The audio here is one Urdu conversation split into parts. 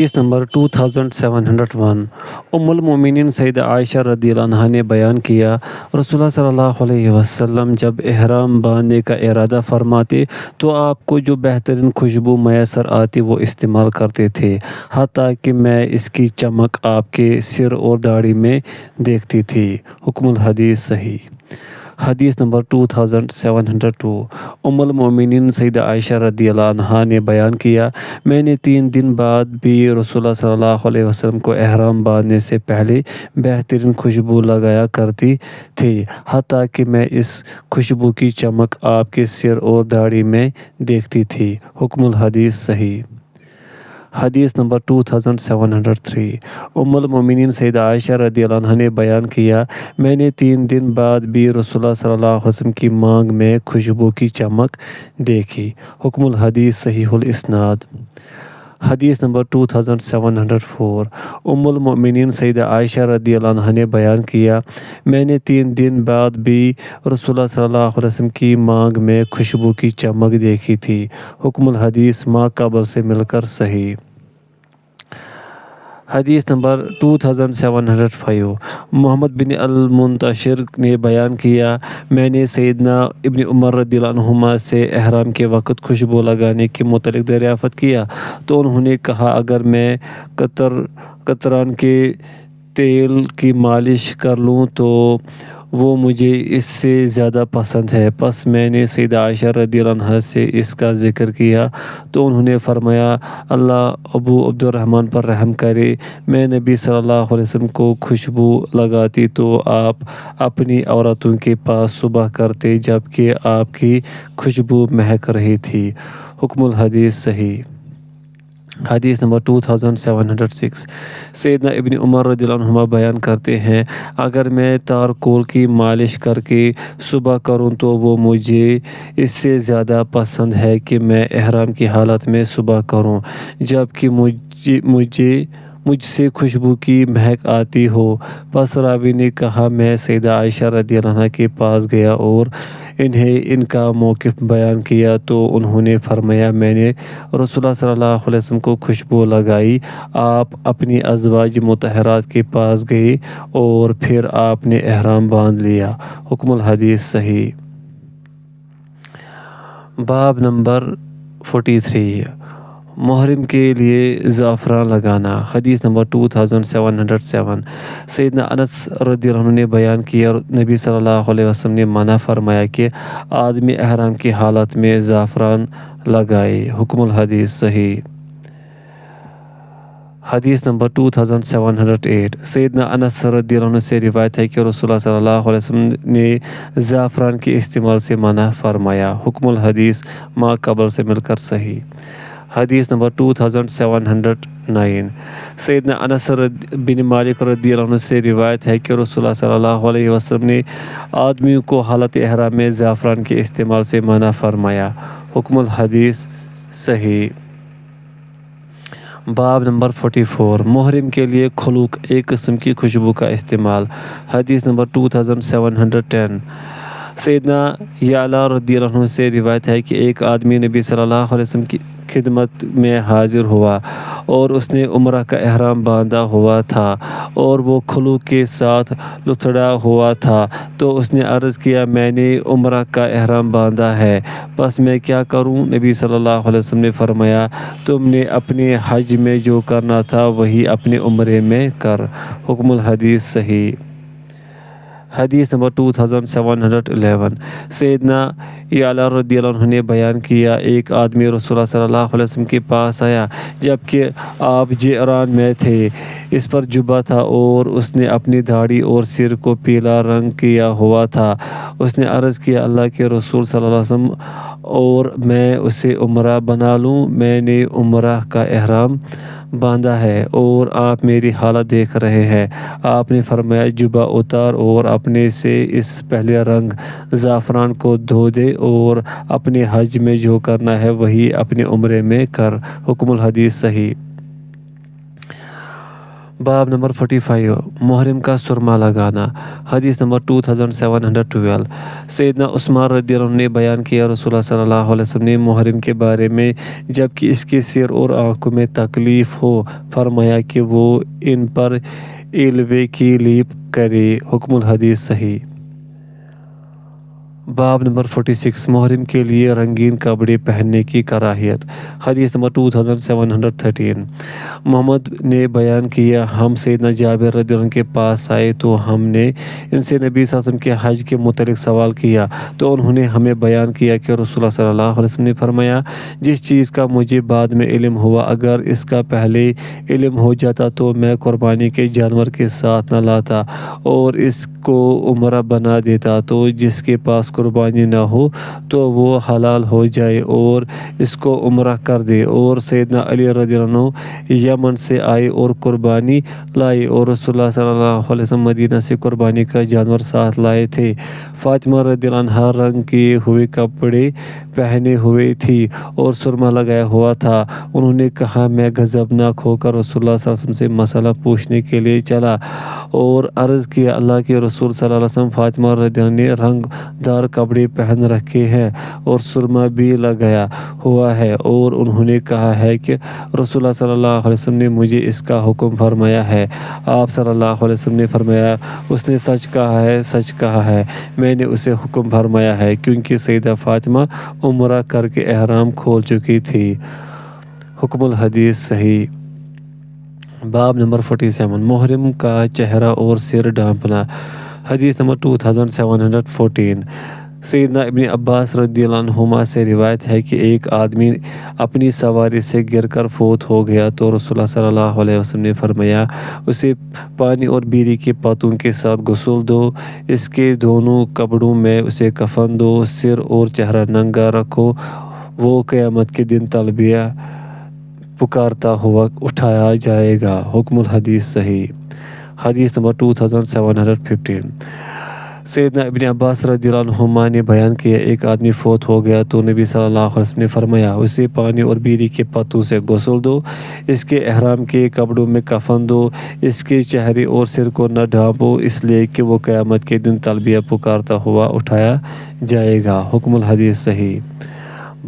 حدیث نمبر 2701 المومنین سیدہ عائشہ رضی اللہ عنہا نے بیان کیا، رسول اللہ صلی اللہ علیہ وسلم جب احرام باندھنے کا ارادہ فرماتے تو آپ کو جو بہترین خوشبو میسر آتی وہ استعمال کرتے تھے، حتیٰ کہ میں اس کی چمک آپ کے سر اور داڑھی میں دیکھتی تھی۔ حکم الحدیث صحیح۔ حدیث نمبر 2702 المومنین سیدہ عائشہ رضی اللہ عنہا نے بیان کیا، میں نے 3 دن بعد بھی رسول اللہ صلی اللہ علیہ وسلم کو احرام باندھنے سے پہلے بہترین خوشبو لگایا کرتی تھی، حتیٰ کہ میں اس خوشبو کی چمک آپ کے سر اور داڑھی میں دیکھتی تھی۔ حکم الحدیث صحیح۔ حدیث نمبر 2703 المومنین سیدہ عائشہ رضی اللہ عنہا نے بیان کیا، میں نے 3 دن بعد بھی رسول اللہ صلی اللہ علیہ وسلم کی مانگ میں خوشبو کی چمک دیکھی۔ حکم الحدیث صحیح الاسناد۔ حدیث نمبر 2704 المومنین سیدہ عائشہ رضی اللہ عنہا نے بیان کیا، میں نے 3 دن بعد بھی رسول اللہ صلی اللہ علیہ وسلم کی مانگ میں خوشبو کی چمک دیکھی تھی۔ حکم الحدیث ما قبل سے مل کر صحیح۔ حدیث نمبر 2705 محمد بن المنتشر نے بیان کیا، میں نے سیدنا ابن عمر رضی اللہ عنہما سے احرام کے وقت خوشبو لگانے کے متعلق دریافت کیا تو انہوں نے کہا، اگر میں قطران کے تیل کی مالش کر لوں تو وہ مجھے اس سے زیادہ پسند ہے۔ پس میں نے سیدہ عائشہ رضی اللہ عنہا سے اس کا ذکر کیا تو انہوں نے فرمایا، اللہ ابو عبد الرحمن پر رحم کرے، میں نبی صلی اللہ علیہ وسلم کو خوشبو لگاتی تو آپ اپنی عورتوں کے پاس صبح کرتے جبکہ آپ کی خوشبو مہک رہی تھی۔ حکم الحدیث صحیح۔ حدیث نمبر 2706 سیدنا ابن عمر رضی اللہ عنہما بیان کرتے ہیں، اگر میں تارکول کی مالش کر کے صبح کروں تو وہ مجھے اس سے زیادہ پسند ہے کہ میں احرام کی حالت میں صبح کروں جبکہ مجھ سے خوشبو کی مہک آتی ہو۔ پس راوی نے کہا، میں سیدہ عائشہ رضی اللہ عنہا کے پاس گیا اور انہیں ان کا موقف بیان کیا تو انہوں نے فرمایا، میں نے رسول اللہ صلی اللہ علیہ وسلم کو خوشبو لگائی، آپ اپنی ازواج مطہرات کے پاس گئے اور پھر آپ نے احرام باندھ لیا۔ حکم الحدیث صحیح۔ باب نمبر 43 محرم کے لیے زعفران لگانا۔ حدیث نمبر 2707 سیدنا انس رضی اللہ عنہ نے بیان کیا، نبی صلی اللہ علیہ وسلم نے منع فرمایا کہ آدمی احرام کی حالت میں زعفران لگائے۔ حکم الحدیث صحیح۔ حدیث نمبر 2708 سیدنا انس رضی اللہ عنہ سے روایت ہے کہ رسول اللہ صلی اللہ علیہ وسلم نے زعفران کے استعمال سے منع فرمایا۔ حکم الحدیث ما قبل سے مل کر صحیح۔ حدیث نمبر 2709 سیدنا انس بن مالک رضی اللہ عنہ سے روایت ہے کہ رسول اللہ صلی اللہ علیہ وسلم نے آدمیوں کو حالت احرام میں زعفران کے استعمال سے منع فرمایا۔ حکم الحدیث صحیح۔ باب نمبر 44 محرم کے لیے خلوق ایک قسم کی خوشبو کا استعمال۔ حدیث نمبر 2710 سیدنا یعلا رضی اللہ عنہ سے روایت ہے کہ ایک آدمی نبی صلی اللہ علیہ وسلم کی خدمت میں حاضر ہوا اور اس نے عمرہ کا احرام باندھا ہوا تھا اور وہ خلوق کے ساتھ لتھڑا ہوا تھا، تو اس نے عرض کیا، میں نے عمرہ کا احرام باندھا ہے، بس میں کیا کروں؟ نبی صلی اللہ علیہ وسلم نے فرمایا، تم نے اپنے حج میں جو کرنا تھا وہی اپنے عمرے میں کر۔ حکم الحدیث صحیح۔ حدیث نمبر 2711 سیدنا یعلا رضی اللہ عنہ نے بیان کیا، ایک آدمی رسول اللہ صلی اللہ علیہ وسلم کے پاس آیا جبکہ آپ جعران میں تھے، اس پر جبہ تھا اور اس نے اپنی داڑھی اور سر کو پیلا رنگ کیا ہوا تھا۔ اس نے عرض کیا، اللہ کے رسول صلی اللہ علیہ وسلم، اور میں اسے عمرہ بنا لوں؟ میں نے عمرہ کا احرام باندھا ہے اور آپ میری حالت دیکھ رہے ہیں۔ آپ نے فرمایا، جبہ اتار اور اپنے سے اس پہلے رنگ زعفران کو دھو دے اور اپنے حج میں جو کرنا ہے وہی اپنے عمرے میں کر۔ حکم الحدیث صحیح۔ باب نمبر 45 محرم کا سرما لگانا۔ حدیث نمبر 2712 سیدنا عثمان رضی اللہ عنہ نے بیان کیا رسول اللہ صلی اللہ علیہ وسلم نے محرم کے بارے میں جبکہ اس کے سر اور آنکھوں میں تکلیف ہو فرمایا کہ وہ ان پر ایلوے کی لیپ کرے۔ حکم الحدیث صحیح۔ باب نمبر 46 محرم کے لیے رنگین کپڑے پہننے کی کراہیت۔ حدیث نمبر 2713 محمد نے بیان کیا ہم سیدنا جابر رضی اللہ عنہ کے پاس آئے تو ہم نے ان سے نبی صلی اللہ علیہ وسلم کے حج کے متعلق سوال کیا تو انہوں نے ہمیں بیان کیا کہ رسول اللہ صلی اللہ علیہ وسلم نے فرمایا جس چیز کا مجھے بعد میں علم ہوا اگر اس کا پہلے علم ہو جاتا تو میں قربانی کے جانور کے ساتھ نہ لاتا اور اس کو عمرہ بنا دیتا تو جس کے پاس قربانی نہ ہو تو وہ حلال ہو جائے اور اس کو عمرہ کر دے۔ اور سیدنا علی رضی اللہ عنہ یمن سے آئے اور قربانی لائے اور رسول اللہ صلی اللہ علیہ وسلم مدینہ سے قربانی کا جانور ساتھ لائے تھے۔ فاطمہ رضی اللہ عنہا رنگ کیے ہوئے کپڑے پہنے ہوئے تھی اور سرما لگایا ہوا تھا۔ انہوں نے کہا میں غضبناک ہو کر رسول اللہ صلی اللہ علیہ وسلم سے مسئلہ پوچھنے کے لیے چلا اور عرض کیا اللہ کے رسول صلی اللہ علیہ وسلم فاطمہ رضی اللہ عنہ نے رنگ دار کپڑے پہن رکھے ہیں اور سرما بھی لگایا ہوا ہے اور انہوں نے کہا ہے کہ رسول اللہ صلی اللہ علیہ وسلم نے مجھے اس کا حکم فرمایا ہے۔ آپ صلی اللہ علیہ وسلم نے فرمایا اس نے سچ کہا ہے سچ کہا ہے میں نے اسے حکم فرمایا ہے کیونکہ سیدہ فاطمہ عمرہ کر کے احرام کھول چکی تھی۔ حکم الحدیث صحیح۔ باب نمبر 47 محرم کا چہرہ اور سر ڈھانپنا۔ حدیث نمبر 2714 سیدنا ابن عباس رضی اللہ عنہما سے روایت ہے کہ ایک آدمی اپنی سواری سے گر کر فوت ہو گیا تو رسول اللہ صلی اللہ علیہ وسلم نے فرمایا اسے پانی اور بیری کے پتوں کے ساتھ غسل دو اس کے دونوں کپڑوں میں اسے کفن دو سر اور چہرہ ننگا رکھو وہ قیامت کے دن تلبیہ پکارتا ہوا اٹھایا جائے گا۔ حکم الحدیث صحیح۔ حدیث نمبر 2715 سیدنا ابن عباس رضی اللہ عنہما نے بیان کیا ایک آدمی فوت ہو گیا تو نبی صلی اللہ علیہ وسلم نے فرمایا اسے پانی اور بیری کے پتوں سے غسل دو اس کے احرام کے کپڑوں میں کفن دو اس کے چہرے اور سر کو نہ ڈھانپو اس لیے کہ وہ قیامت کے دن تلبیہ پکارتا ہوا اٹھایا جائے گا۔ حکم الحدیث صحیح۔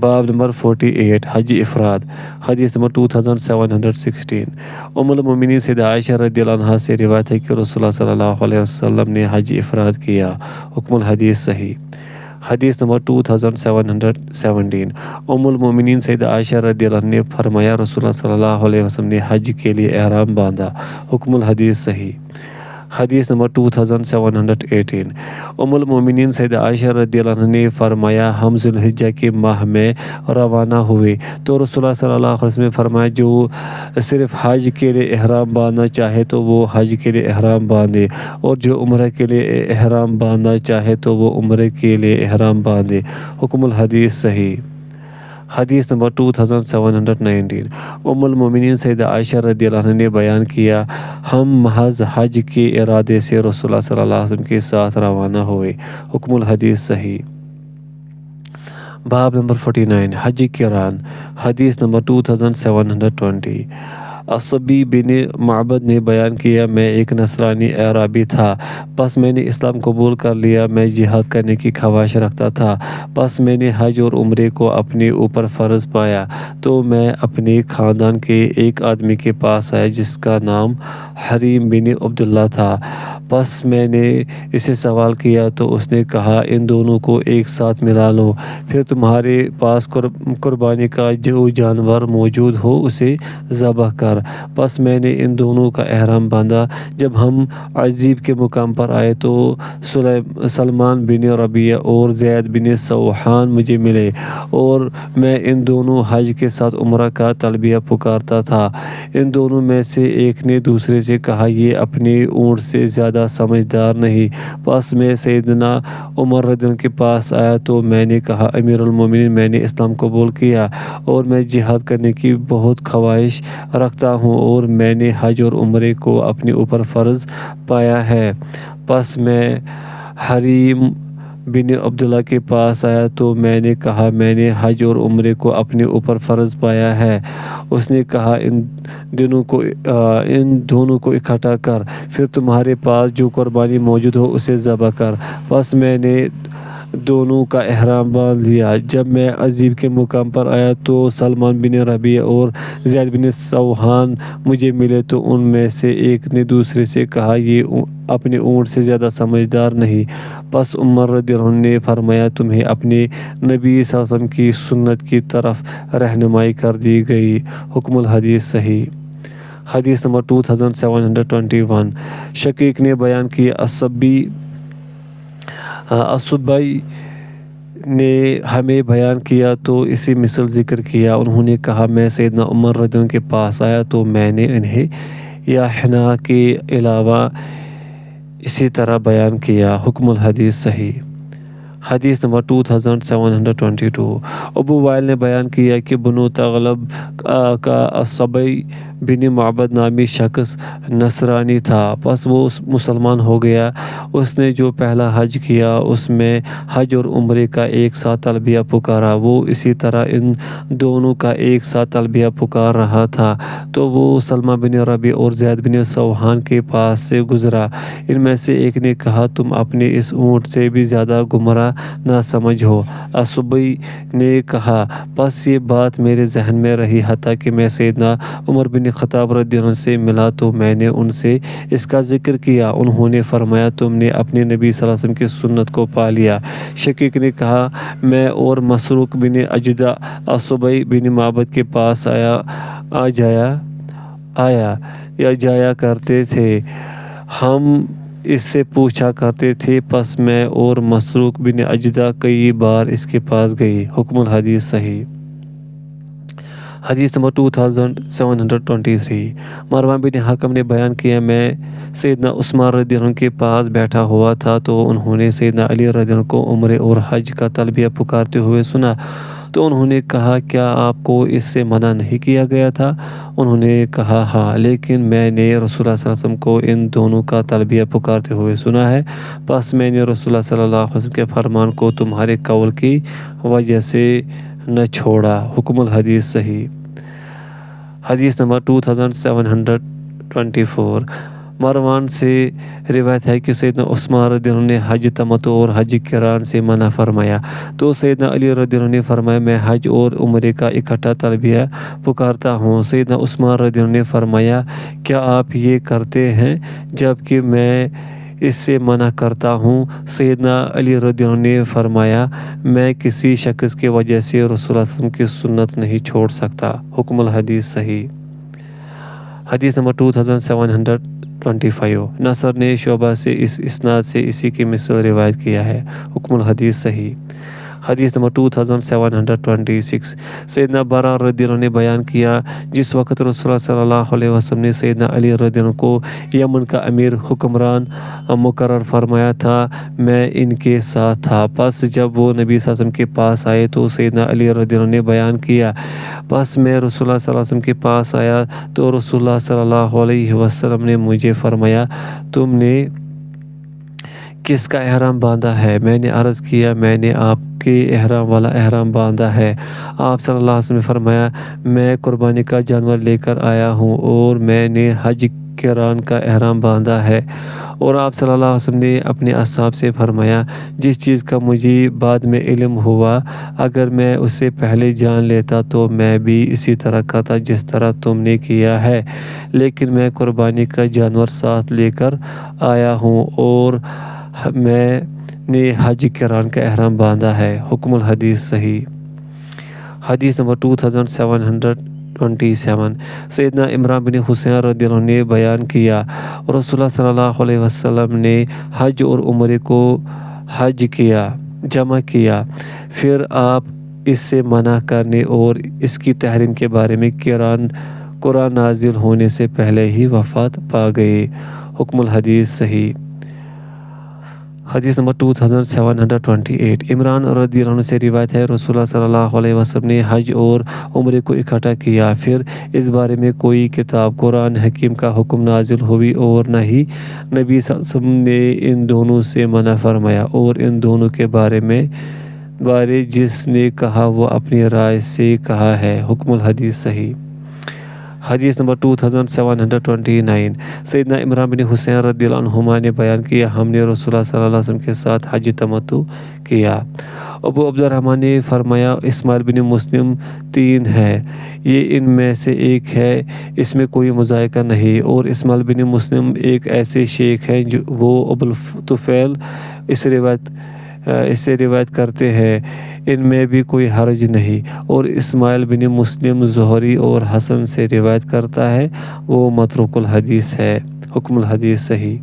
باب نمبر 48 حج افراد۔ حدیث نمبر 2716 ام المومنین سیدہ عائشہ رضی اللہ عنہا سے روایت ہے کہ رسول اللہ صلی اللہ علیہ وسلم نے حج افراد کیا۔ حکم الحدیث صحیح۔ حدیث نمبر 2717 ام المومنین سیدہ عائشہ رضی اللہ عنہ نے فرمایا رسول اللہ صلی اللہ علیہ وسلم نے حج کے لیے احرام باندھا۔ حکم الحدیث صحیح۔ حدیث نمبر 2718 ام المومنین سیدہ عائشہ رضی اللہ عنہ نے فرمایا ہم ذی الحجہ کے ماہ میں روانہ ہوئے تو رسول اللہ صلی اللہ علیہ وسلم نے فرمایا جو صرف حج کے لیے احرام باندھنا چاہے تو وہ حج کے لیے احرام باندھے اور جو عمرہ کے لیے احرام باندھنا چاہے تو وہ عمرے کے لیے احرام باندھے۔ حکم الحدیث صحیح۔ حدیث نمبر 2719 ام المومنین سیدہ عائشہ رضی اللہ عنہ نے بیان کیا ہم محض حج کے ارادے سے رسول اللہ صلی اللہ علیہ وسلم کے ساتھ روانہ ہوئے۔ حکم الحدیث صحیح۔ باب نمبر 49 حج قران۔ حدیث نمبر 2720 الصبی بن معبد نے بیان کیا میں ایک نصرانی اعرابی تھا پس میں نے اسلام قبول کر لیا میں جہاد کرنے کی خواہش رکھتا تھا پس میں نے حج اور عمرے کو اپنے اوپر فرض پایا تو میں اپنے خاندان کے ایک آدمی کے پاس آیا جس کا نام حریم بن عبداللہ تھا پس میں نے اسے سوال کیا تو اس نے کہا ان دونوں کو ایک ساتھ ملا لو پھر تمہارے پاس قربانی کا جو جانور موجود ہو اسے ذبح کر پس میں نے ان دونوں کا احرام باندھا جب ہم عزیب کے مقام پر آئے تو سلمان بن ربیعہ اور زید بن سوحان مجھے ملے اور میں ان دونوں حج کے ساتھ عمرہ کا تلبیہ پکارتا تھا ان دونوں میں سے ایک نے دوسرے سے کہا یہ اپنے اونٹ سے زیادہ سمجھدار نہیں پس میں سیدنا عمر رضی اللہ عنہ کے پاس آیا تو میں نے کہا امیر المومنین میں نے اسلام قبول کیا اور میں جہاد کرنے کی بہت خواہش رکھتا ہوں اور میں نے حج اور عمرے کو اپنے اوپر فرض پایا ہے پس میں حریم بن عبداللہ کے پاس آیا تو میں نے کہا میں نے حج اور عمرے کو اپنے اوپر فرض پایا ہے۔ اس نے کہا ان دونوں کو اکٹھا کر، پھر تمہارے پاس جو قربانی موجود ہو اسے ذبح کر۔ پس میں نے دونوں کا احرام باندھ لیا۔ جب میں عزیب کے مقام پر آیا تو سلمان بن ربیع اور زید بن سوحان مجھے ملے، تو ان میں سے ایک نے دوسرے سے کہا یہ اپنے اونٹ سے زیادہ سمجھدار نہیں۔ پس عمر رضی اللہ عنہ نے فرمایا تمہیں اپنے نبی صلی اللہ علیہ وسلم کی سنت کی طرف رہنمائی کر دی گئی۔ حکم الحدیث صحیح۔ حدیث نمبر 2721۔ شقیق نے بیان کیا الصبی نے ہمیں بیان کیا تو اسی مثل ذکر کیا۔ انہوں نے کہا میں سیدنا عمر رضی اللہ عنہ کے پاس آیا تو میں نے انہیں یا حنا کے علاوہ اسی طرح بیان کیا۔ حکم الحدیث صحیح۔ حدیث نمبر 2722۔ ابو وائل نے بیان کیا کہ بنو تغلب کا الصبی بن معبد نامی شخص نصرانی تھا، پس وہ مسلمان ہو گیا۔ اس نے جو پہلا حج کیا اس میں حج اور عمرے کا ایک ساتھ تلبیہ پکارا۔ وہ اسی طرح ان دونوں کا ایک ساتھ تلبیہ پکار رہا تھا تو وہ سلمہ بن ربیع اور زید بن سوحان کے پاس سے گزرا۔ ان میں سے ایک نے کہا تم اپنے اس اونٹ سے بھی زیادہ گمراہ نہ سمجھ ہو۔ الصبی نے کہا پس یہ بات میرے ذہن میں رہی حتیٰ کہ میں سیدنا عمر بن خطاب رضی اللہ عنہ سے ملا تو میں نے ان سے اس کا ذکر کیا۔ انہوں نے فرمایا تم نے اپنے نبی صلی اللہ علیہ وسلم کی سنت کو پا لیا۔ شقیق نے کہا میں اور مسروق بن اجدع الصبی بن معبد کے پاس جایا کرتے تھے، ہم اس سے پوچھا کرتے تھے، پس میں اور مسروق بن اجدع کئی بار اس کے پاس گئے۔ حکم الحدیث صحیح۔ حدیث نمبر 2723۔ مروان بن حکم نے بیان کیا میں سیدنا عثمان رضی اللہ عنہ کے پاس بیٹھا ہوا تھا تو انہوں نے سیدنا علی رضی اللہ عنہ کو عمرے اور حج کا تلبیہ پکارتے ہوئے سنا، تو انہوں نے کہا کیا آپ کو اس سے منع نہیں کیا گیا تھا؟ انہوں نے کہا ہاں، لیکن میں نے رسول اللہ صلی اللہ علیہ وسلم کو ان دونوں کا تلبیہ پکارتے ہوئے سنا ہے، پس میں نے رسول اللہ صلی اللہ علیہ وسلم کے فرمان کو تمہارے قول کی وجہ سے نہ چھوڑا۔ حکم الحدیث صحیح۔ حدیث نمبر 2724۔ مروان سے روایت ہے کہ سیدنا عثمان رضی اللہ عنہ نے حج تمتع اور حج قران سے منع فرمایا، تو سیدنا علی رضی اللہ عنہ نے فرمایا میں حج اور عمرے کا اکٹھا تلبیہ پکارتا ہوں۔ سیدنا عثمان رضی اللہ عنہ نے فرمایا کیا آپ یہ کرتے ہیں جبکہ میں اس سے منع کرتا ہوں؟ سیدنا علی رضی اللہ عنہ نے فرمایا میں کسی شخص کی وجہ سے رسول اللہ صلی اللہ علیہ وسلم کی سنت نہیں چھوڑ سکتا۔ حکم الحدیث صحیح۔ حدیث نمبر 2725۔ نصر نے شعبہ سے اس اسناد سے اسی کی مثل روایت کیا ہے۔ حکم الحدیث صحیح۔ حدیث نمبر 2726۔ سیدنا برا رضی اللہ عنہ نے بیان کیا جس وقت رسول اللہ صلی اللہ علیہ وسلم نے سیدنا علی رضی اللہ عنہ کو یمن کا امیر حکمران مقرر فرمایا تھا، میں ان کے ساتھ تھا۔ پس جب وہ نبی صلی اللہ علیہ وسلم کے پاس آئے تو سیدنا علی رضی اللہ عنہ نے بیان کیا، پس میں رسول اللہ صلی اللہ علیہ وسلم کے پاس آیا تو رسول اللہ صلی اللہ علیہ وسلم نے مجھے فرمایا تم نے کس کا احرام باندھا ہے؟ میں نے عرض کیا میں نے آپ کے احرام والا احرام باندھا ہے۔ آپ صلی اللہ علیہ وسلم نے فرمایا میں قربانی کا جانور لے کر آیا ہوں اور میں نے حج قران کا احرام باندھا ہے۔ اور آپ صلی اللہ علیہ وسلم نے اپنے اصحاب سے فرمایا جس چیز کا مجھے بعد میں علم ہوا اگر میں اسے پہلے جان لیتا تو میں بھی اسی طرح کرتا جس طرح تم نے کیا ہے، لیکن میں قربانی کا جانور ساتھ لے کر آیا ہوں اور میں نے حج قران کا احرام باندھا ہے۔ حکم الحدیث صحیح۔ حدیث نمبر 2727۔ سیدنا عمران بن حسین رضی اللہ عنہ نے بیان کیا رسول اللہ صلی اللہ علیہ وسلم نے حج اور عمرے کو جمع کیا، پھر آپ اس سے منع کرنے اور اس کی تحریم کے بارے میں قرآن نازل ہونے سے پہلے ہی وفات پا گئے۔ حکم الحدیث صحیح۔ حدیث نمبر 2728 عمران رضی اللہ عنہ سے روایت ہے رسول اللہ صلی اللہ علیہ وسلم نے حج اور عمرے کو اکٹھا کیا، پھر اس بارے میں کوئی کتاب قرآن حکیم کا حکم نازل ہوئی اور نہ ہی نبی صلی اللہ علیہ وسلم نے ان دونوں سے منع فرمایا، اور ان دونوں کے بارے جس نے کہا وہ اپنی رائے سے کہا ہے۔ حکم الحدیث صحیح۔ حدیث نمبر 2729 سیدنا عمران بن حسین رضی اللہ عنہما نے بیان کیا، ہم نے رسول اللہ صلی اللہ علیہ وسلم کے ساتھ حج تمتع کیا۔ ابو عبد الرحمن نے فرمایا اسماعیل بن مسلم 3 ہے، یہ ان میں سے ایک ہے، اس میں کوئی مذائقہ نہیں، اور اسماعیل بن مسلم ایک ایسے شیخ ہیں وہ ابو الطفیل اس سے روایت کرتے ہیں، ان میں بھی کوئی حرج نہیں، اور اسماعیل بن مسلم زہری اور حسن سے روایت کرتا ہے، وہ متروک الحدیث ہے۔ حکم الحدیث صحیح۔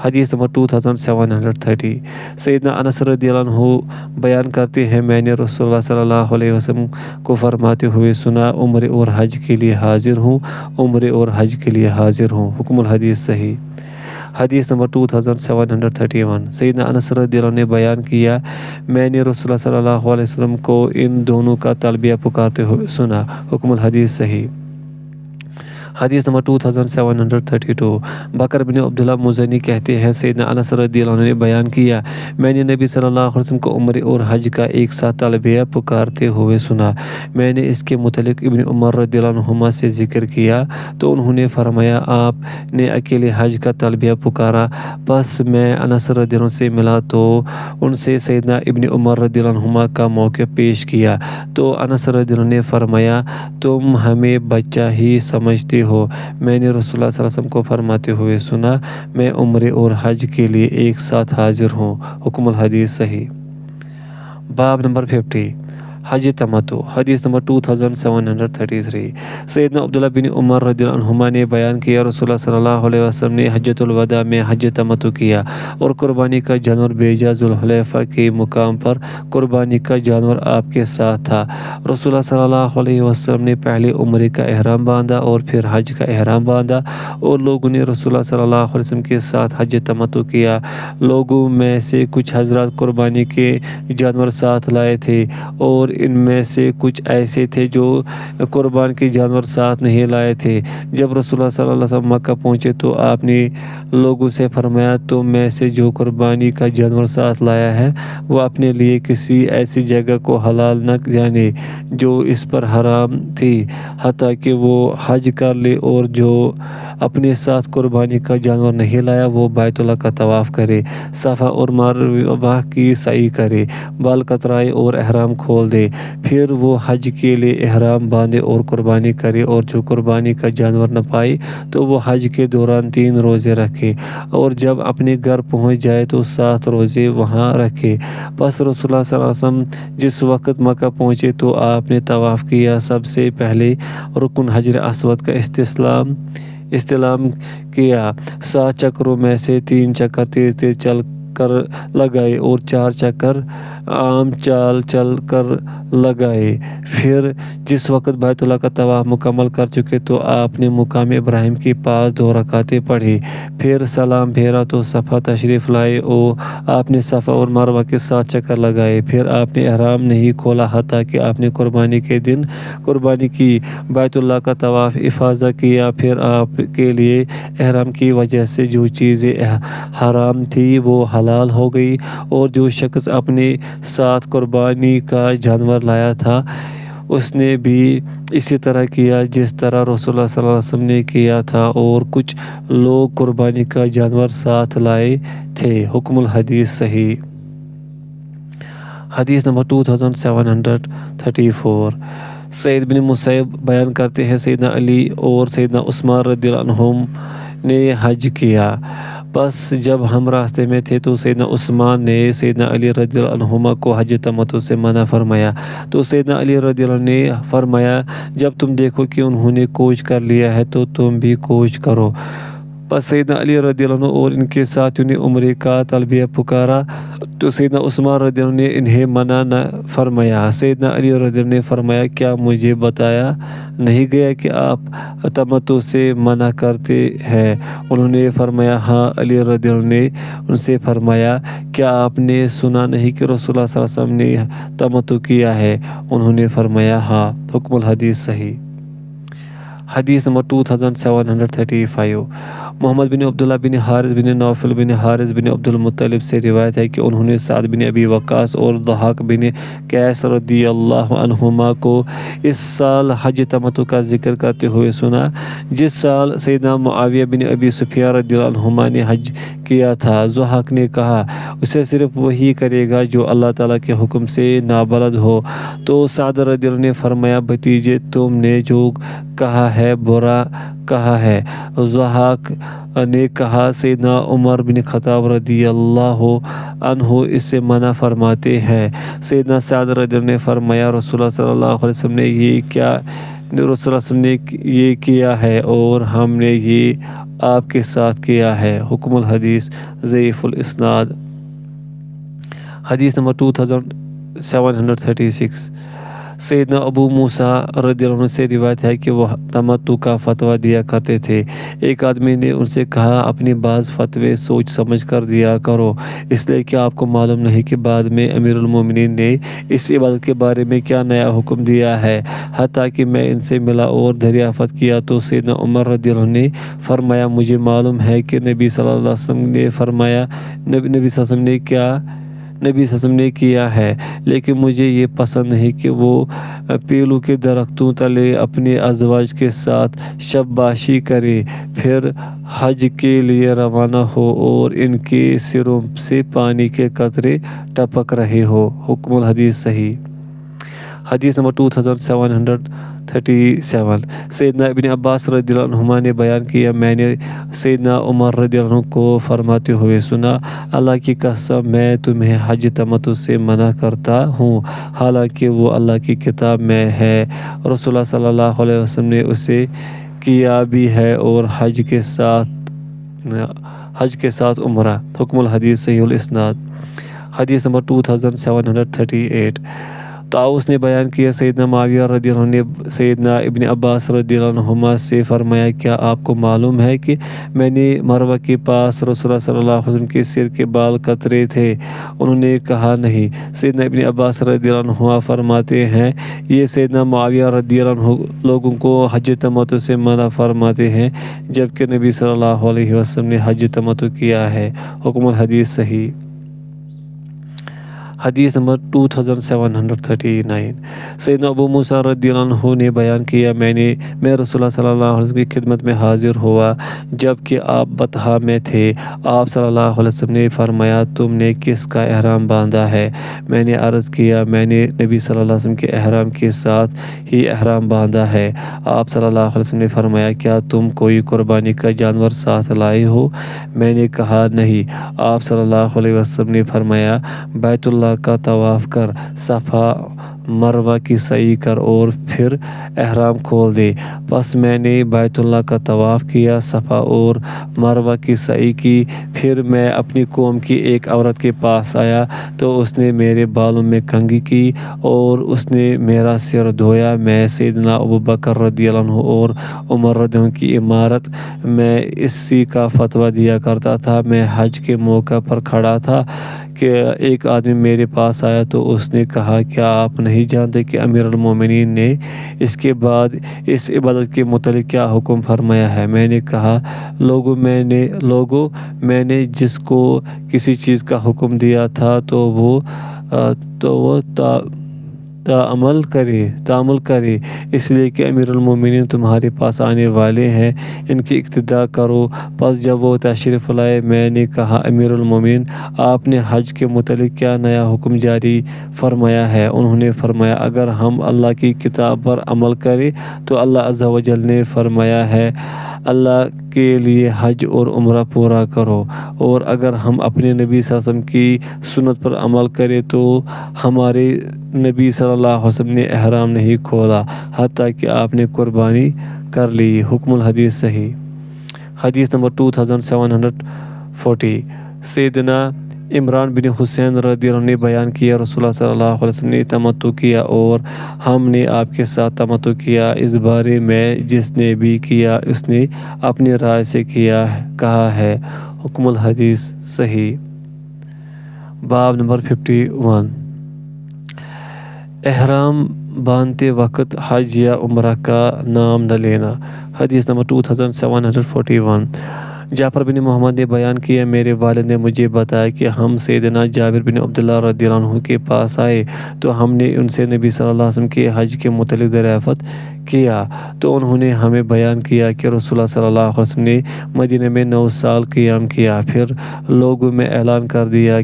حدیث نمبر 2730 سیدنا انس رضی اللہ عنہ بیان کرتے ہیں، میں نے رسول اللہ صلی اللہ علیہ وسلم کو فرماتے ہوئے سنا، عمرے اور حج کے لیے حاضر ہوں، عمرے اور حج کے لیے حاضر ہوں۔ حکم الحدیث صحیح۔ حدیث نمبر 2731 سیدنا انس رضی اللہ عنہ نے بیان کیا، میں نے رسول اللہ صلی اللہ علیہ وسلم کو ان دونوں کا تلبیہ پکارتے ہوئے سنا۔ حکم الحدیث صحیح۔ حدیث نمبر 2732 بکر بن عبداللہ مزنی کہتے ہیں، سیدنا انس رضی اللہ عنہ نے بیان کیا، میں نے نبی صلی اللہ علیہ وسلم کو عمرے اور حج کا ایک ساتھ تلبیہ پکارتے ہوئے سنا۔ میں نے اس کے متعلق ابن عمر رضی اللہ عنہما سے ذکر کیا تو انہوں نے فرمایا، آپ نے اکیلے حج کا تلبیہ پکارا۔ پس میں انس رضی اللہ عنہ سے ملا تو ان سے سیدنا ابن عمر رضی اللہ عنہما کا موقف پیش کیا تو انس رضی اللہ عنہ نے فرمایا، تم ہمیں بچہ ہی سمجھتے ہو، میں نے رسول اللہ صلی اللہ علیہ وسلم کو فرماتے ہوئے سنا، میں عمرے اور حج کے لیے ایک ساتھ حاضر ہوں۔ حکم الحدیث صحیح۔ باب نمبر 50 حج تمتع حدیث نمبر 2733 سیدنا عبداللہ بن عمر رضی اللہ عنہما نے بیان کیا، رسول اللہ صلی اللہ علیہ وسلم نے حجۃ الوداع میں حج تمتع کیا اور قربانی کا جانور بھیجا، ذوالحلیفہ کے مقام پر قربانی کا جانور آپ کے ساتھ تھا۔ رسول اللہ صلی اللہ علیہ وسلم نے پہلے عمرے کا احرام باندھا اور پھر حج کا احرام باندھا، اور لوگوں نے رسول اللہ صلی اللہ علیہ وسلم کے ساتھ حج تمتع کیا۔ لوگوں میں سے کچھ حضرات قربانی کے جانور ساتھ لائے تھے، اور ان میں سے کچھ ایسے تھے جو قربان کے جانور ساتھ نہیں لائے تھے۔ جب رسول اللہ صلی اللہ علیہ وسلم مکہ پہنچے تو آپ نے لوگوں سے فرمایا، تم میں سے جو قربانی کا جانور ساتھ لایا ہے وہ اپنے لیے کسی ایسی جگہ کو حلال نہ جانے جو اس پر حرام تھی، حتیٰ کہ وہ حج کر لے، اور جو اپنے ساتھ قربانی کا جانور نہیں لایا وہ بیت اللہ کا طواف کرے، صفا اور مروہ کی سعی کرے، بال کترائے اور احرام کھول دے، پھر وہ حج کے لیے احرام باندھے اور قربانی کرے، اور جو قربانی کا جانور نہ پائے تو وہ حج کے دوران 3 روزے رکھے، اور جب اپنے گھر پہنچ جائے تو 7 روزے وہاں رکھے۔ پس رسول اللہ صلی اللہ علیہ وسلم جس وقت مکہ پہنچے تو آپ نے طواف کیا، سب سے پہلے رکن حجر اسود کا استلام کیا، 7 چکروں میں سے 3 چکر تیز تیز چل کر لگائے اور 4 چکر عام چال چل کر لگائے۔ پھر جس وقت بیت اللہ کا طواف مکمل کر چکے تو آپ نے مقام ابراہیم کے پاس 2 رکعتیں پڑھی، پھر سلام پھیرا تو صفا تشریف لائے اور آپ نے صفا اور مروہ کے 7 چکر لگائے، پھر آپ نے احرام نہیں کھولا حتیٰ کہ آپ نے قربانی کے دن قربانی کی، بیت اللہ کا طواف افاضہ کیا، پھر آپ کے لیے احرام کی وجہ سے جو چیزیں حرام تھی وہ حلال ہو گئی، اور جو شخص اپنے ساتھ قربانی کا جانور لایا تھا اس نے بھی اسی طرح کیا جس طرح رسول اللہ صلی اللہ علیہ وسلم نے کیا تھا، اور کچھ لوگ قربانی کا جانور ساتھ لائے تھے۔ حکم الحدیث صحیح۔ حدیث نمبر 2734 سعید بن مسیب بیان کرتے ہیں، سیدنا علی اور سیدنا عثمان رضی اللہ عنہم نے حج کیا، بس جب ہم راستے میں تھے تو سیدنا عثمان نے سیدنا علی رضی اللہ عنہما کو حج تمتع سے منع فرمایا، تو سیدنا علی رضی اللہ عنہ نے فرمایا، جب تم دیکھو کہ انہوں نے کوچ کر لیا ہے تو تم بھی کوچ کرو۔ بس سیدنا علی رضی اللہ عنہ اور ان کے ساتھیوں نے عمرے کا تلبیہ پکارا تو سیدنا عثمان رضی اللہ عنہ نے انہیں منع نہ فرمایا۔ سیدنا علی رضی اللہ عنہ نے فرمایا کیا مجھے بتایا نہیں گیا کہ آپ تمتع سے منع کرتے ہیں؟ انہوں نے فرمایا ہاں۔ علی رضی اللہ عنہ نے ان سے فرمایا کیا آپ نے سنا نہیں کہ رسول اللہ صلی اللہ علیہ وسلم نے تمتع کیا ہے؟ انہوں نے فرمایا ہاں۔ حکم الحدیث صحیح۔ حدیث نمبر 2735 محمد بن عبداللہ بن حارث بن نوفل بن حارث بن عبد المطلب سے روایت ہے کہ انہوں نے سعد بن ابی وقاص اور ضحاک بن قیس رضی اللہ عنہما کو اس سال حج تمتع کا ذکر کرتے ہوئے سنا جس سال سیدنا معاویہ بن ابی سفیان رضی اللہ عنہما نے حج کیا تھا۔ ضحاک نے کہا اسے صرف وہی کرے گا جو اللہ تعالیٰ کے حکم سے نابلد ہو۔ تو سعد رضی اللہ عنہ نے فرمایا بھتیجے تم نے جو کہا ہے برا کہا ہے۔ ضحاک نے کہا سیدنا عمر بن خطاب رضی اللہ عنہ اس سے منع فرماتے ہیں۔ سیدنا سعد رضی اللہ عنہ نے فرمایا رسول اللہ صلی اللہ علیہ وسلم نے یہ کیا ہے اور ہم نے یہ آپ کے ساتھ کیا ہے۔ حکم الحدیث ضعیف الاسناد۔ حدیث نمبر 2736 سیدنا ابو موسیٰ رضی اللہ عنہ سے روایت ہے کہ وہ تمتع کا فتویٰ دیا کرتے تھے۔ ایک آدمی نے ان سے کہا اپنی بعض فتوے سوچ سمجھ کر دیا کرو اس لیے کہ آپ کو معلوم نہیں کہ بعد میں امیر المومنین نے اس عبادت کے بارے میں کیا نیا حکم دیا ہے۔ حتیٰ کہ میں ان سے ملا اور دریافت کیا تو سیدنا عمر رضی اللہ عنہ نے فرمایا مجھے معلوم ہے کہ نبی صلی اللہ علیہ وسلم نے فرمایا نبی صلی اللہ علیہ وسلم نے کیا ہے لیکن مجھے یہ پسند نہیں کہ وہ پیلو کے درختوں تلے اپنے ازواج کے ساتھ شب باشی کرے پھر حج کے لیے روانہ ہو اور ان کے سروں سے پانی کے قطرے ٹپک رہے ہو۔ حکم الحدیث صحیح۔ حدیث نمبر 2737 سیدنا ابن عباس رضی اللہ عنہما نے بیان کیا میں نے سیدنا عمر رضی اللہ عنہ کو فرماتے ہوئے سنا اللہ کی قسم میں تمہیں حج تمتع سے منع کرتا ہوں حالانکہ وہ اللہ کی کتاب میں ہے۔ رسول اللہ صلی اللہ علیہ وسلم نے اسے کیا بھی ہے اور حج کے ساتھ عمرہ۔ حکم الحدیث صحیح الاسناد۔ حدیث نمبر 2738 طاؤس نے بیان کیا سیدنا معاویہ رضی اللہ عنہ نے سیدنا ابن عباس رضی اللہ عنہما سے فرمایا کیا آپ کو معلوم ہے کہ میں نے مروہ کے پاس رسول اللہ صلی اللہ علیہ وسلم کے سر کے بال کترے تھے؟ انہوں نے کہا نہیں۔ سیدنا ابن عباس رضی اللہ عنہ فرماتے ہیں یہ سیدنا معاویہ رضی اللہ عنہ لوگوں کو حج تمتع سے منع فرماتے ہیں جبکہ نبی صلی اللہ علیہ وسلم نے حج تمتع کیا ہے۔ حکم الحدیث صحیح۔ حدیث نمبر 2739 سیدنا ابو موسیٰ رضی اللہ عنہ نے بیان کیا میں رسول اللہ صلی اللہ علیہ وسلم کی خدمت میں حاضر ہوا جبکہ آپ بطحا میں تھے۔ آپ صلی اللہ علیہ وسلم نے فرمایا تم نے کس کا احرام باندھا ہے؟ میں نے عرض کیا میں نے نبی صلی اللہ علیہ وسلم کے احرام کے ساتھ ہی احرام باندھا ہے۔ آپ صلی اللہ علیہ وسلم نے فرمایا کیا تم کوئی قربانی کا جانور ساتھ لائے ہو؟ میں نے کہا نہیں۔ آپ صلی اللہ علیہ وسلم نے فرمایا بیت اللہ کا طواف کر صفا مروہ کی سعی کر اور پھر احرام کھول دے۔ پس میں نے بیت اللہ کا طواف کیا صفا اور مروہ کی سعی کی پھر میں اپنی قوم کی ایک عورت کے پاس آیا تو اس نے میرے بالوں میں کنگھی کی اور اس نے میرا سر دھویا۔ میں سیدنا ابوبکر رضی اللہ عنہ اور عمر رضی اللہ عنہ کی امارت میں اسی کا فتویٰ دیا کرتا تھا۔ میں حج کے موقع پر کھڑا تھا کہ ایک آدمی میرے پاس آیا تو اس نے کہا کیا آپ نہیں جانتے کہ امیر المومنین نے اس کے بعد اس عبادت کے متعلق کیا حکم فرمایا ہے؟ میں نے کہا لوگو میں نے جس کو کسی چیز کا حکم دیا تھا تو وہ تعامل کرے اس لیے کہ امیر المومنین تمہارے پاس آنے والے ہیں ان کی اقتداء کرو۔ پس جب وہ تشریف لائے میں نے کہا امیر المومنین آپ نے حج کے متعلق کیا نیا حکم جاری فرمایا ہے؟ انہوں نے فرمایا اگر ہم اللہ کی کتاب پر عمل کریں تو اللہ عز و جل نے فرمایا ہے اللہ کے لیے حج اور عمرہ پورا کرو اور اگر ہم اپنے نبی صلی اللہ علیہ وسلم کی سنت پر عمل کریں تو ہمارے نبی صلی اللہ علیہ وسلم نے احرام نہیں کھولا حتیٰ کہ آپ نے قربانی کر لی۔ حکم الحدیث صحیح۔ حدیث نمبر 2740 سیدنا عمران بن حسین رضی اللہ عنہ نے بیان کیا رسول اللہ صلی اللہ علیہ وسلم نے تمتع کیا اور ہم نے آپ کے ساتھ تمتع کیا، اس بارے میں جس نے بھی کیا اس نے اپنی رائے سے کہا ہے۔ حکم الحدیث صحیح۔ باب نمبر 51 احرام باندھتے وقت حج یا عمرہ کا نام نہ لینا۔ حدیث نمبر 2741 جعفر بن محمد نے بیان کیا، میرے والد نے مجھے بتایا کہ ہم سیدنا جابر بن عبداللہ رضی اللہ عنہ کے پاس آئے تو ہم نے ان سے نبی صلی اللہ علیہ وسلم کے حج کے متعلق دریافت کیا، تو انہوں نے ہمیں بیان کیا کہ رسول اللہ صلی اللہ علیہ وسلم نے مدینہ میں 9 سال قیام کیا، پھر لوگوں میں اعلان کر دیا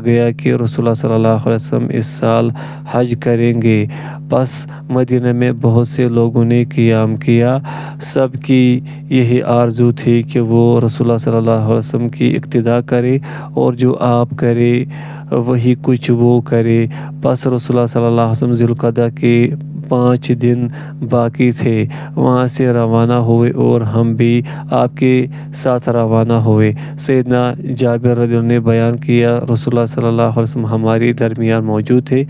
گیا کہ رسول اللہ صلی اللہ علیہ وسلم اس سال حج کریں گے۔ پس مدینہ میں بہت سے لوگوں نے قیام کیا، سب کی یہی آرزو تھی کہ وہ رسول اللہ صلی اللہ علیہ وسلم کی اقتداء کرے اور جو آپ کرے وہی کچھ وہ کرے۔ پس رسول اللہ صلی اللہ علیہ وسلم ذی القعدہ کے 5 دن باقی تھے، وہاں سے روانہ ہوئے اور ہم بھی آپ کے ساتھ روانہ ہوئے۔ سیدنا جابر رضی اللہ عنہ نے بیان کیا، رسول اللہ صلی اللہ علیہ وسلم ہمارے درمیان موجود تھے،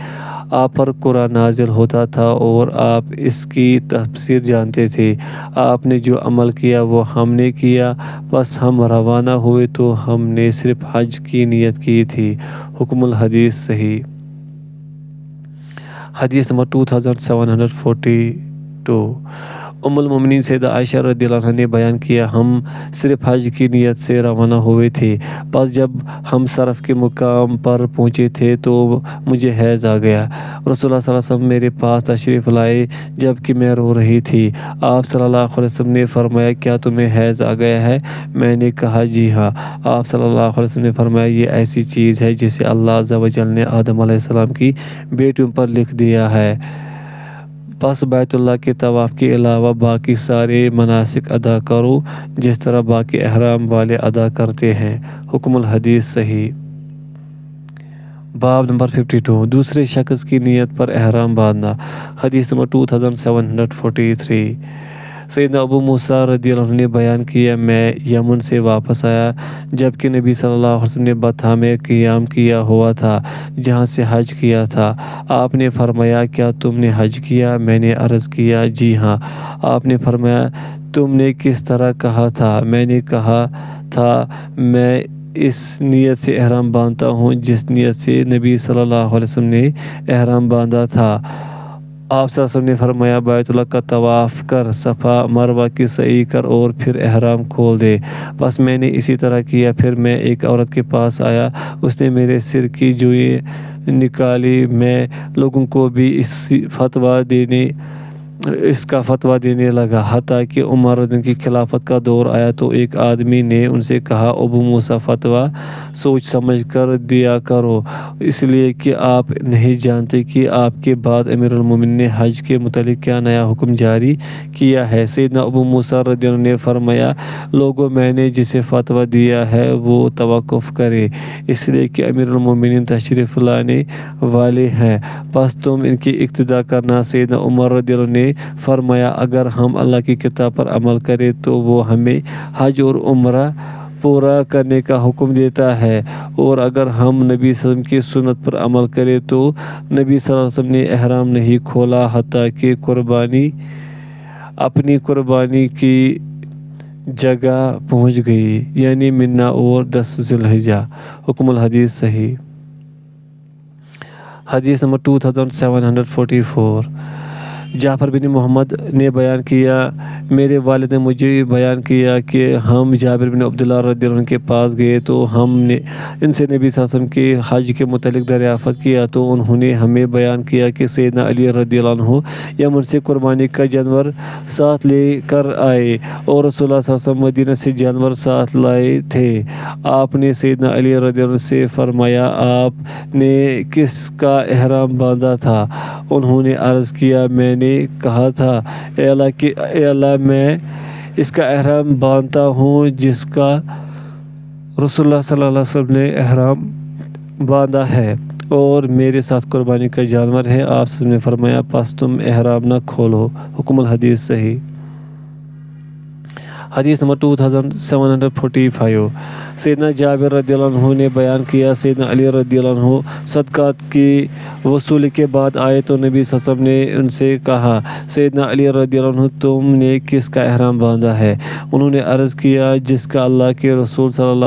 آپ پر قرآن نازل ہوتا تھا اور آپ اس کی تفسیر جانتے تھے، آپ نے جو عمل کیا وہ ہم نے کیا، بس ہم روانہ ہوئے تو ہم نے صرف حج کی نیت کی تھی۔ حکم الحدیث صحیح۔ حدیث نمبر 2742 ام المومنین سیدہ عائشہ رضی اللہ عنہا نے بیان کیا، ہم صرف حج کی نیت سے روانہ ہوئے تھے، پس جب ہم صرف کے مقام پر پہنچے تھے تو مجھے حیض آ گیا۔ رسول اللہ صلی اللہ علیہ وسلم میرے پاس تشریف لائے جبکہ میں رو رہی تھی۔ آپ صلی اللہ علیہ وسلم نے فرمایا، کیا تمہیں حیض آ گیا ہے؟ میں نے کہا جی ہاں۔ آپ صلی اللہ علیہ وسلم نے فرمایا، یہ ایسی چیز ہے جسے اللہ عز و جل نے آدم علیہ السلام کی بیٹیوں پر لکھ دیا ہے، پس بیت اللہ کے طواف کے علاوہ باقی سارے مناسک ادا کرو جس طرح باقی احرام والے ادا کرتے ہیں۔ حکم الحدیث صحیح۔ باب نمبر 52 دوسرے شخص کی نیت پر احرام باندھنا۔ حدیث نمبر 2743 سیدنا ابو موسیٰ رضی اللہ عنہ نے بیان کیا، میں یمن سے واپس آیا جبکہ نبی صلی اللہ علیہ وسلم نے بطحا میں قیام کیا ہوا تھا جہاں سے حج کیا تھا۔ آپ نے فرمایا، کیا تم نے حج کیا؟ میں نے عرض کیا جی ہاں۔ آپ نے فرمایا، تم نے کس طرح کہا تھا؟ میں نے کہا تھا، میں اس نیت سے احرام باندھتا ہوں جس نیت سے نبی صلی اللہ علیہ وسلم نے احرام باندھا تھا۔ آپ صلی اللہ علیہ وسلم نے فرمایا، بیت اللہ کا طواف کر، صفا مروہ کی سعی کر اور پھر احرام کھول دے۔ بس میں نے اسی طرح کیا۔ پھر میں ایک عورت کے پاس آیا، اس نے میرے سر کی جوئیں نکالی، میں لوگوں کو بھی اس کا فتویٰ دینے لگا، حتیٰ کہ عمر رضی اللہ عنہ کی خلافت کا دور آیا تو ایک آدمی نے ان سے کہا، ابو موسیٰ فتویٰ سوچ سمجھ کر دیا کرو، اس لیے کہ آپ نہیں جانتے کہ آپ کے بعد امیر المومنین نے حج کے متعلق کیا نیا حکم جاری کیا ہے۔ سیدنا ابو موسیٰ رضی اللہ عنہ نے فرمایا، لوگوں میں نے جسے فتویٰ دیا ہے وہ توقف کرے، اس لیے کہ امیر المومنین تشریف لانے والے ہیں، بس تم ان کی اقتداء کرنا۔ سیدنا عمر رضی اللہ عنہ نے فرمایا، اگر ہم اللہ کی کتاب پر عمل کریں تو وہ ہمیں حج اور عمرہ پورا کرنے کا حکم دیتا ہے، اور اگر ہم نبی صلی اللہ علیہ وسلم کی سنت پر عمل کریں تو نبی صلی اللہ علیہ وسلم نے احرام نہیں کھولا حتیٰ کہ اپنی قربانی کی جگہ پہنچ گئی، یعنی منی اور 10 ذی الحجہ۔ حکم الحدیث صحیح۔ حدیث نمبر 2744 جعفر بن محمد نے بیان کیا، میرے والد نے مجھے بیان کیا کہ ہم جابر بن عبداللہ رضی اللہ عنہ کے پاس گئے تو ہم نے ان سے نبی صلی اللہ علیہ وسلم کے حج کے متعلق دریافت کیا، تو انہوں نے ہمیں بیان کیا کہ سیدنا علی رضی اللہ عنہ یمن سے قربانی کا جانور ساتھ لے کر آئے اور رسول اللہ صلی اللہ علیہ وسلم مدینہ سے جانور ساتھ لائے تھے۔ آپ نے سیدنا علی رضی اللہ عنہ سے فرمایا، آپ نے کس کا احرام باندھا تھا؟ انہوں نے عرض کیا، میں نے کہا تھا، اے اللہ میں اس کا احرام باندھتا ہوں جس کا رسول اللہ صلی اللہ علیہ وسلم نے احرام باندھا ہے اور میرے ساتھ قربانی کا جانور ہے۔ آپ نے فرمایا، پس تم احرام نہ کھولو۔ حکم الحدیث صحیح۔ حدیث نمبر 2745 سیدنا جابر رضی اللہ عنہ نے بیان کیا سیدنا علی رضی اللہ عنہ صدقات کی وصولی کے بعد آئے تو نبی صلی اللہ علیہ وسلم نے ان سے کہا سیدنا علی رضی اللہ عنہ تم نے کس کا احرام باندھا ہے؟ انہوں نے عرض کیا جس کے اللہ کے رسول صلی اللہ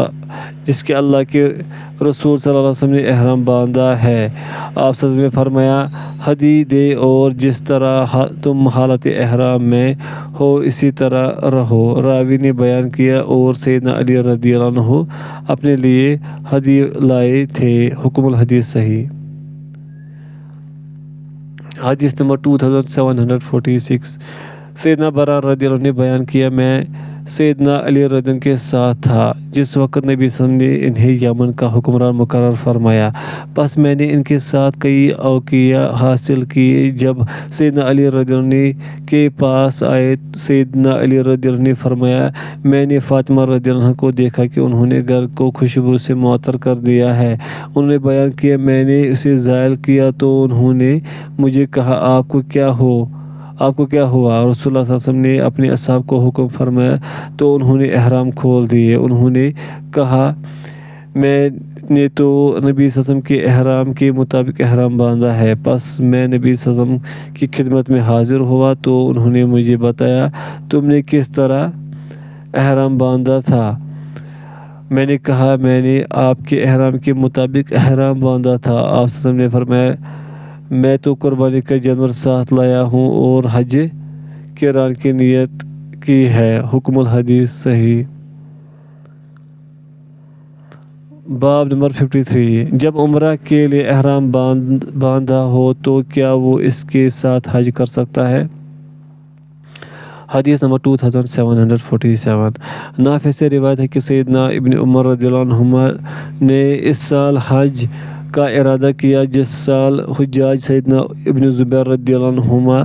علیہ وسلم نے احرام باندھا ہے۔ آپ صلی اللہ علیہ وسلم نے فرمایا ہدی دے اور جس طرح تم حالت احرام میں ہو اسی طرح رہو۔ راوی نے بیان کیا اور سیدنا علی رضی اللہ عنہ اپنے لیے ہدی لائے تھے۔ حکم الحدیث صحیح۔ حدیث نمبر 2746 سیدنا برا رضی اللہ عنہ نے بیان کیا میں سیدنا علی رضی اللہ عنہ کے ساتھ تھا جس وقت نبی صلی اللہ علیہ وسلم نے انہیں یمن کا حکمران مقرر فرمایا۔ پس میں نے ان کے ساتھ کئی اوقیہ حاصل کیے۔ جب سیدنا علی رضی اللہ عنہ کے پاس آئے سیدنا علی رضی اللہ عنہ نے فرمایا میں نے فاطمہ رضی اللہ عنہ کو دیکھا کہ انہوں نے گھر کو خوشبو سے معطر کر دیا ہے۔ انہوں نے بیان کیا میں نے اسے زائل کیا تو انہوں نے مجھے کہا آپ کو کیا ہوا؟ رسول اللہ صلی اللہ علیہ وسلم نے اپنے اصحاب کو حکم فرمایا تو انہوں نے احرام کھول دیے۔ انہوں نے کہا میں نے تو نبی صلی اللہ علیہ وسلم کے احرام کے مطابق احرام باندھا ہے۔ پس میں نبی صلی اللہ علیہ وسلم کی خدمت میں حاضر ہوا تو انہوں نے مجھے بتایا تم نے کس طرح احرام باندھا تھا؟ میں نے کہا میں نے آپ کے احرام کے مطابق احرام باندھا تھا۔ آپ صلی اللہ علیہ وسلم نے فرمایا میں تو قربانی کا جانور ساتھ لایا ہوں اور حج قران کی نیت کی ہے۔ حکم الحدیث صحیح۔ باب نمبر 53 جب عمرہ کے لیے احرام باندھا ہو تو کیا وہ اس کے ساتھ حج کر سکتا ہے؟ حدیث نمبر 2747 نافع سے روایت ہے کہ سیدنا ابن عمر رضی اللہ عنہما نے اس سال حج کا ارادہ کیا جس سال حجاج سیدنا ابن زبیر رضی اللہ عنہما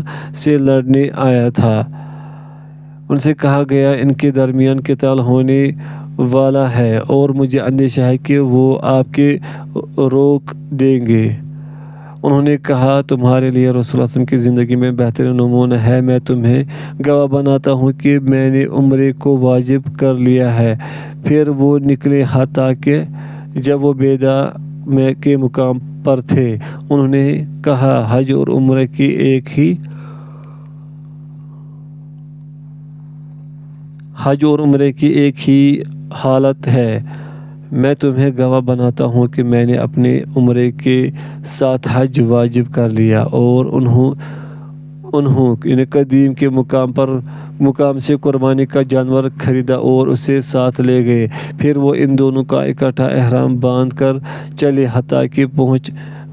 سے لڑنے آیا تھا۔ ان سے کہا گیا ان کے درمیان قتال ہونے والا ہے اور مجھے اندیشہ ہے کہ وہ آپ کے روک دیں گے۔ انہوں نے کہا تمہارے لیے رسول اللہ صلی اللہ علیہ وسلم کی زندگی میں بہترین نمونہ ہے۔ میں تمہیں گواہ بناتا ہوں کہ میں نے عمرے کو واجب کر لیا ہے۔ پھر وہ نکلے حتیٰ کہ جب وہ بیدا کے مقام پر تھے انہوں نے کہا حج اور عمرے کی ایک ہی حالت ہے۔ میں تمہیں گواہ بناتا ہوں کہ میں نے اپنے عمرے کے ساتھ حج واجب کر لیا۔ اور انہوں قدیم کے مقام سے قربانی کا جانور خریدا اور اسے ساتھ لے گئے۔ پھر وہ ان دونوں کا اکٹھا احرام باندھ کر چلے حتیٰ کہ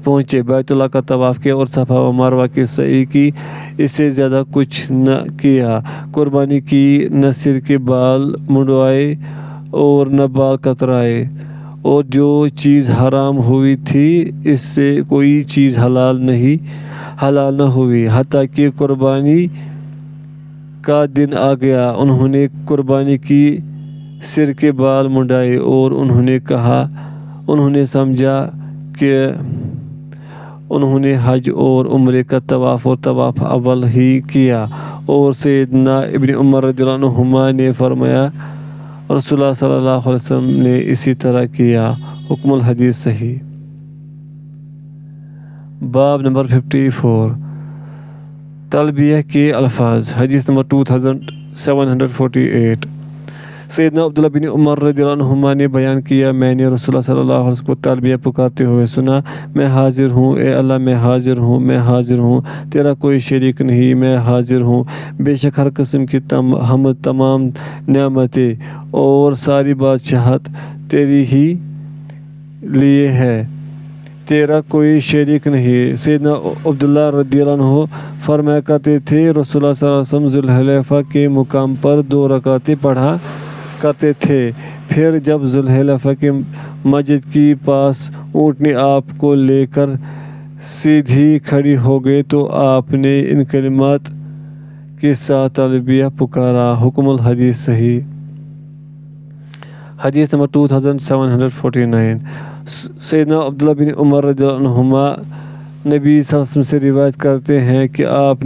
پہنچے بیت اللہ کا طواف کیا اور صفا و مروہ کی سعی کی۔ اس سے زیادہ کچھ نہ کیا۔ قربانی کی نہ سر کے بال منڈوائے اور نہ بال کترائے اور جو چیز حرام ہوئی تھی اس سے کوئی چیز حلال نہ ہوئی حتیٰ کہ قربانی کا دن آ گیا۔ انہوں نے قربانی کی سر کے بال منڈائے اور انہوں نے سمجھا کہ انہوں نے حج اور عمرے کا طواف اول ہی کیا۔ اور سیدنا ابن عمر رضی اللہ عنہما نے فرمایا رسول اللہ صلی اللہ علیہ وسلم نے اسی طرح کیا۔ حکم الحدیث صحیح۔ باب نمبر 54 تلبیہ کے الفاظ حدیث نمبر 2748 سیدنا عبداللہ بن عمر رضی اللہ عنہما نے بیان کیا میں نے رسول اللہ صلی اللہ علیہ وسلم کو تلبیہ پکارتے ہوئے سنا میں حاضر ہوں اے اللہ میں حاضر ہوں میں حاضر ہوں تیرا کوئی شریک نہیں میں حاضر ہوں بے شک ہر قسم کی حمد تمام نعمتیں اور ساری بادشاہت تیری ہی لیے ہے تیرا کوئی شریک نہیں۔ سیدنا عبداللہ رضی اللہ عنہ فرمایا کرتے تھے رسول اللہ صلی اللہ علیہ وسلم ذوالحلیفہ کے مقام پر 2 رکعتیں پڑھا کرتے تھے۔ پھر جب ذوالحلیفہ کے مسجد کے پاس اونٹنی آپ کو لے کر سیدھی کھڑی ہو گئی تو آپ نے ان کلمات کے ساتھ تلبیہ پکارا۔ حکم الحدیث صحیح۔ حدیث نمبر 2749 سیدنا عبداللہ بن عمر رضی اللہ عنہما نبی صلی اللہ علیہ وسلم سے روایت کرتے ہیں کہ آپ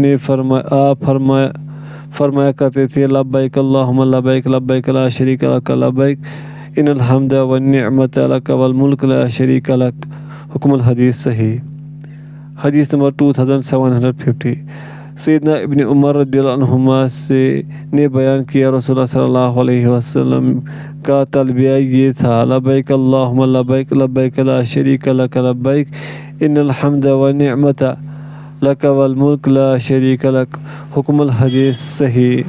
فرمایا کرتے تھے لبیک اللہم لبیک لبیک لا شریک لک لبیک ان الحمد والنعمت لک والملک لا شریک لک۔ حکم الحدیث صحیح۔ حدیث نمبر 2750 سیدنا ابن عمر رضی اللہ عنہما سے نے بیان کیا رسول اللہ صلی اللہ علیہ وسلم کا تلبیہ یہ تھا لبیک اللہم لبیک لبیک لا شریک لک لبیک ان الحمد والنعمت لک والملک لا شریک لک۔ حکم الحدیث صحیح۔